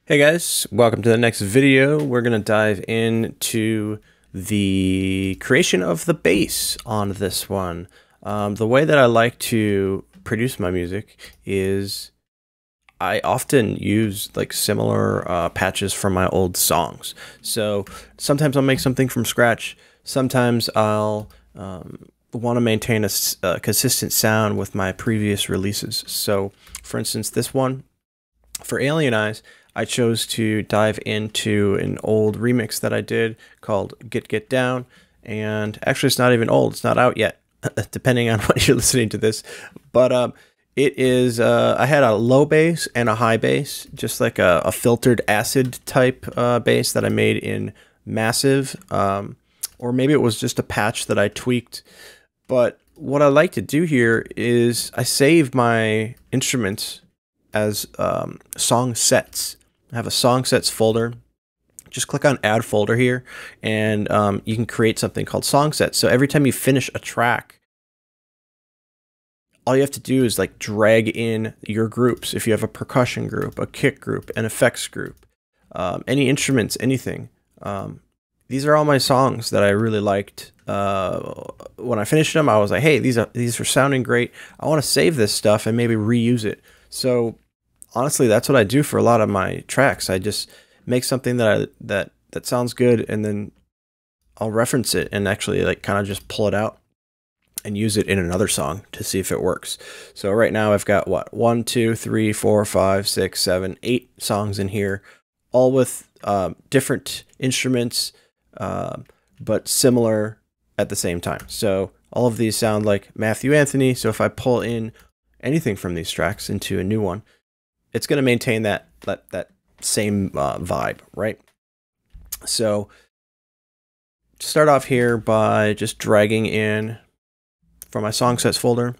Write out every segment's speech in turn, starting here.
Hey guys, welcome to the next video. We're going to dive into the creation of the bass on this one. The way that I like to produce my music is I often use like similar patches from my old songs. So sometimes I'll make something from scratch. Sometimes I'll want to maintain a consistent sound with my previous releases. So for instance, this one for Alien Eyes, I chose to dive into an old remix that I did called Get Down, and actually it's not even old, it's not out yet, depending on when you're listening to this, but it is, I had a low bass and a high bass, just like a filtered acid type bass that I made in Massive, or maybe it was just a patch that I tweaked, but what I like to do here is I save my instruments as song sets. I have a song sets folder. Just click on add folder here, and you can create something called song sets. So every time you finish a track, all you have to do is like drag in your groups. If you have a percussion group, a kick group, an effects group, any instruments, anything. These are all my songs that I really liked. When I finished them, I was like, hey, these are sounding great. I want to save this stuff and maybe reuse it. So honestly, that's what I do for a lot of my tracks. I just make something that sounds good, and then I'll reference it and actually like kind of just pull it out and use it in another song to see if it works. So right now I've got what, 1, 2, 3, 4, 5, 6, 7, 8 songs in here, all with different instruments, but similar at the same time. So all of these sound like Matthew Anthony. So if I pull in anything from these tracks into a new one, it's going to maintain that same vibe, right? So start off here by just dragging in from my song sets folder,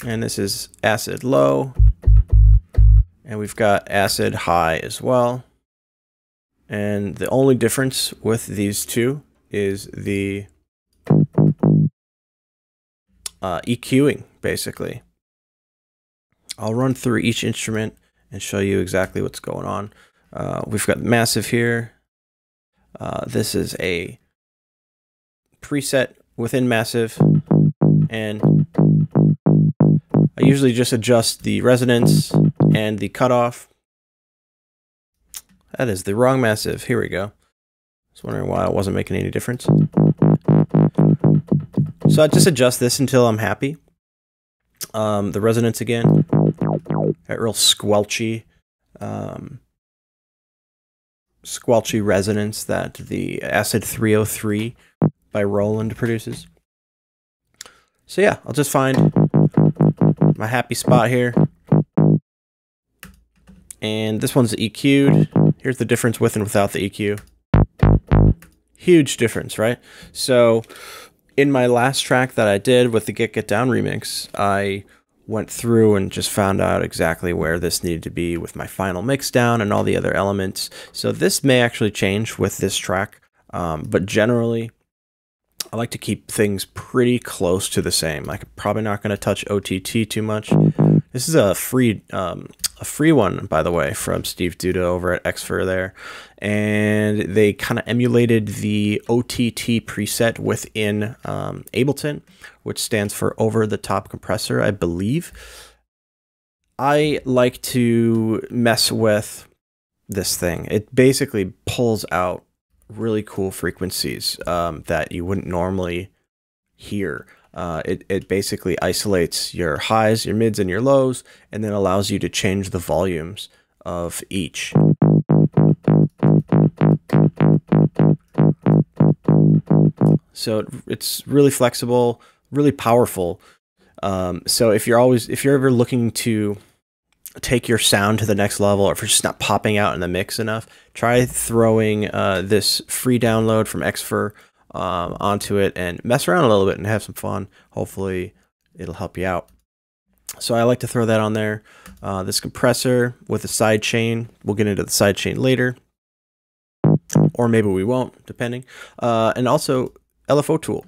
and this is acid low, and we've got acid high as well. And the only difference with these two is the EQing, basically. I'll run through each instrument and show you exactly what's going on. We've got Massive here. This is a preset within Massive, and I usually just adjust the resonance and the cutoff. That is the wrong Massive. Here we go. I was wondering why it wasn't making any difference. So I just adjust this until I'm happy. The resonance again, that real squelchy resonance that the Acid 303 by Roland produces. So yeah, I'll just find my happy spot here, and this one's EQ'd. Here's the difference with and without the EQ. Huge difference, right? So in my last track that I did with the Get Down remix, I went through and just found out exactly where this needed to be with my final mix down and all the other elements. So this may actually change with this track, but generally I like to keep things pretty close to the same. I'm probably not going to touch OTT too much. This is a free one, by the way, from Steve Duda over at Xfer there, and they kind of emulated the OTT preset within Ableton, which stands for over the top compressor, I believe. I like to mess with this thing. It basically pulls out really cool frequencies that you wouldn't normally hear. It basically isolates your highs, your mids, and your lows, and then allows you to change the volumes of each. So it's really flexible, really powerful. So if you're ever looking to take your sound to the next level, or if it's just not popping out in the mix enough, try throwing this free download from Xfer onto it and mess around a little bit and have some fun. Hopefully it'll help you out. So I like to throw that on there. This compressor with a sidechain, we'll get into the sidechain later, or maybe we won't, depending. And also LFO tool.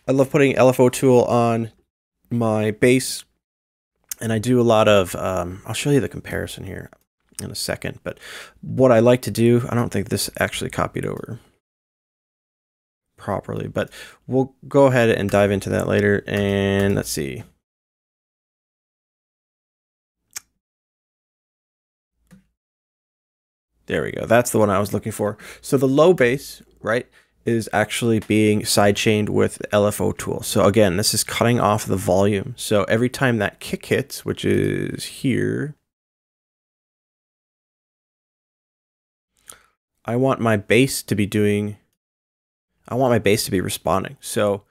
I love putting LFO tool on my bass, and I do a lot of, I'll show you the comparison here. in a second. But what I like to do, I don't think this actually copied over properly, but we'll go ahead and dive into that later. And let's see. There we go. That's the one I was looking for. So the low bass, right, is actually being sidechained with the LFO tool. So again, this is cutting off the volume. So every time that kick hits, which is here, I want my bass to be responding. So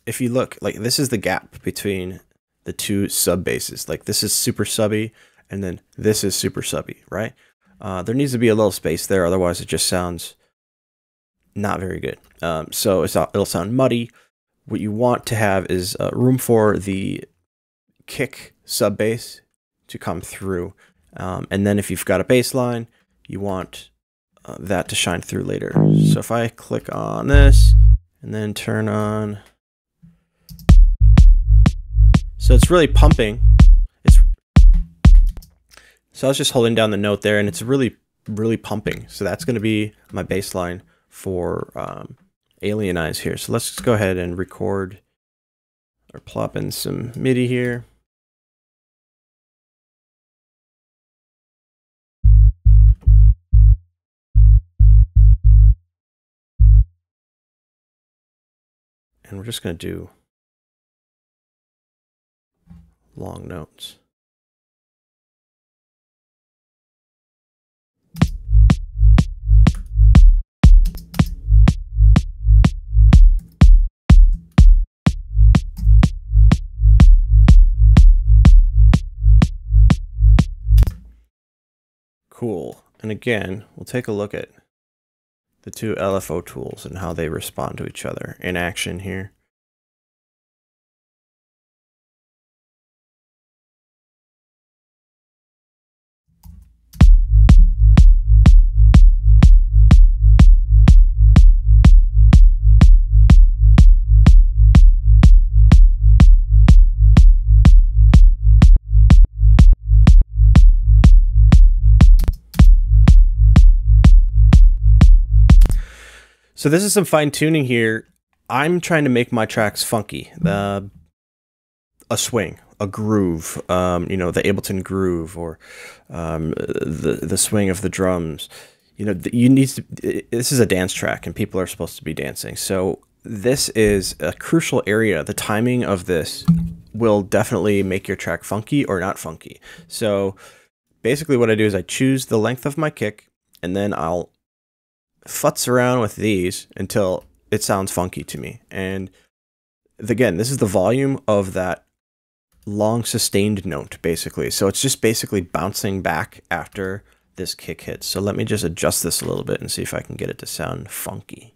if you look, like, this is the gap between the two sub basses. Like, this is super subby, and then this is super subby, right? There needs to be a little space there, otherwise it just sounds not very good. So it'll sound muddy. What you want to have is room for the kick sub bass to come through. And then if you've got a bass line, you want that to shine through later. So if I click on this and then turn on, so it's really pumping. So I was just holding down the note there, and it's really, really pumping. So that's going to be my bass line for Alienize here. So let's just go ahead and record or plop in some MIDI here. And we're just going to do long notes. Cool. And again, we'll take a look at the two LFO tools and how they respond to each other in action here. So this is some fine tuning here. I'm trying to make my tracks funky. A swing, a groove, you know, the Ableton groove, or the swing of the drums. You know, this is a dance track, and people are supposed to be dancing. So this is a crucial area. The timing of this will definitely make your track funky or not funky. So basically what I do is I choose the length of my kick, and then I'll futz around with these until it sounds funky to me. And again, this is the volume of that long sustained note, basically. So it's just basically bouncing back after this kick hits. So let me just adjust this a little bit and see if I can get it to sound funky.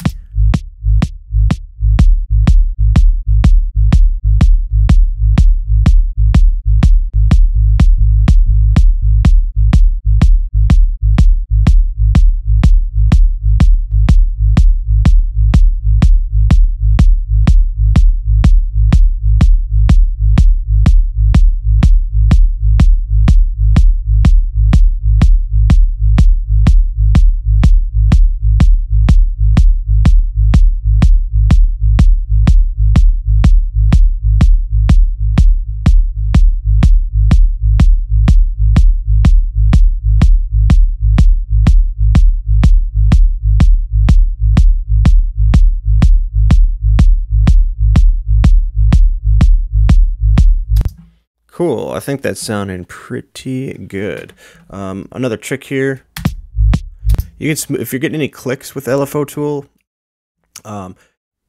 Cool, I think that's sounding pretty good. Another trick here, you can if you're getting any clicks with LFO tool, a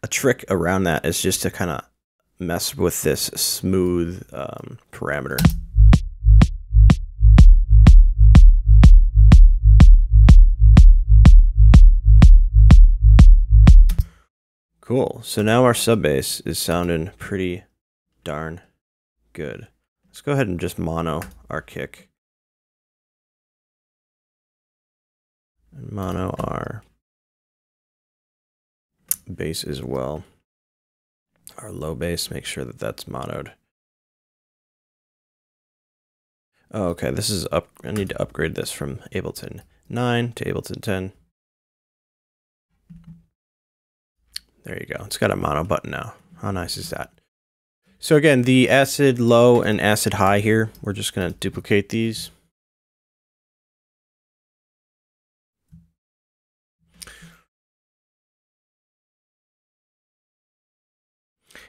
trick around that is just to kind of mess with this smooth parameter. Cool, so now our sub bass is sounding pretty darn good. Let's go ahead and just mono our kick. And mono our bass as well. Our low bass, make sure that that's monoed. Oh, okay, this is up. I need to upgrade this from Ableton 9 to Ableton 10. There you go. It's got a mono button now. How nice is that? So again, the acid low and acid high here, we're just going to duplicate these.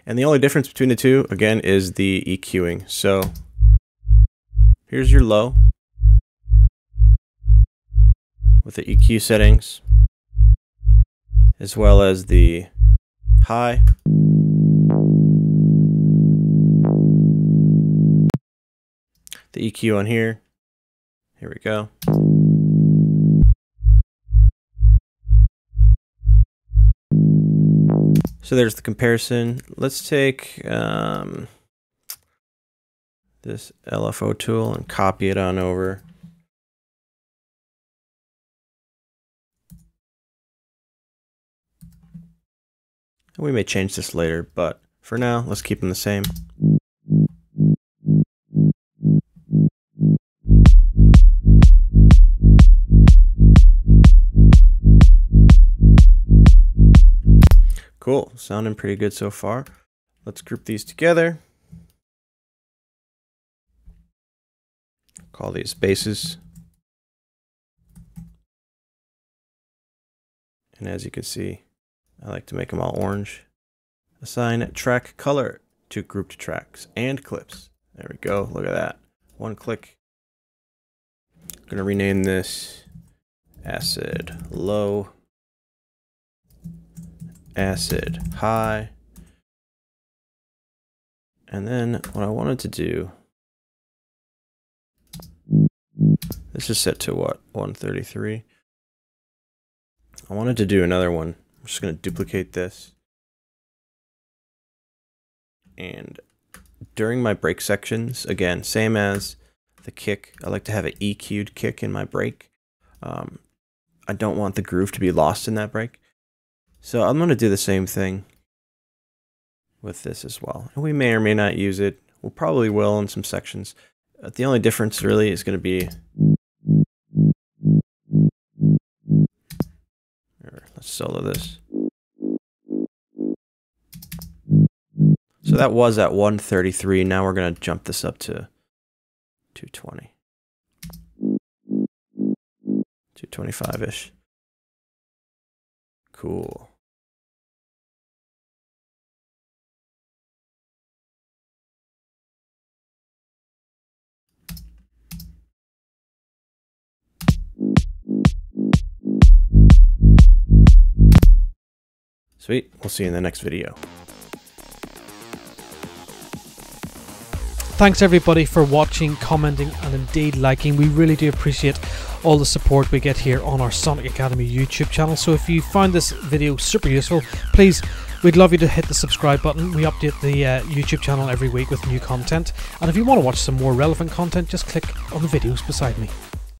And the only difference between the two, again, is the EQing. So here's your low with the EQ settings, as well as the high. The EQ on here. Here we go. So there's the comparison. Let's take this LFO tool and copy it on over. We may change this later, but for now, let's keep them the same. Cool, sounding pretty good so far. Let's group these together. Call these basses. And as you can see, I like to make them all orange. Assign track color to grouped tracks and clips. There we go, look at that. One click. I'm gonna rename this acid low, acid high. And then what I wanted to do, this is set to what, 133. I wanted to do another one. I'm just going to duplicate this. And during my break sections, again, same as the kick, I like to have an EQ'd kick in my break. I don't want the groove to be lost in that break. So I'm going to do the same thing with this as well. And we may or may not use it. We'll probably will in some sections. The only difference really is going to be, let's solo this. So that was at 133. Now we're going to jump this up to 220. 225-ish. Cool. Sweet. We'll see you in the next video. Thanks everybody for watching, commenting, and indeed liking. We really do appreciate all the support we get here on our Sonic Academy YouTube channel. So if you found this video super useful, please, we'd love you to hit the subscribe button. We update the YouTube channel every week with new content. And if you want to watch some more relevant content, just click on the videos beside me.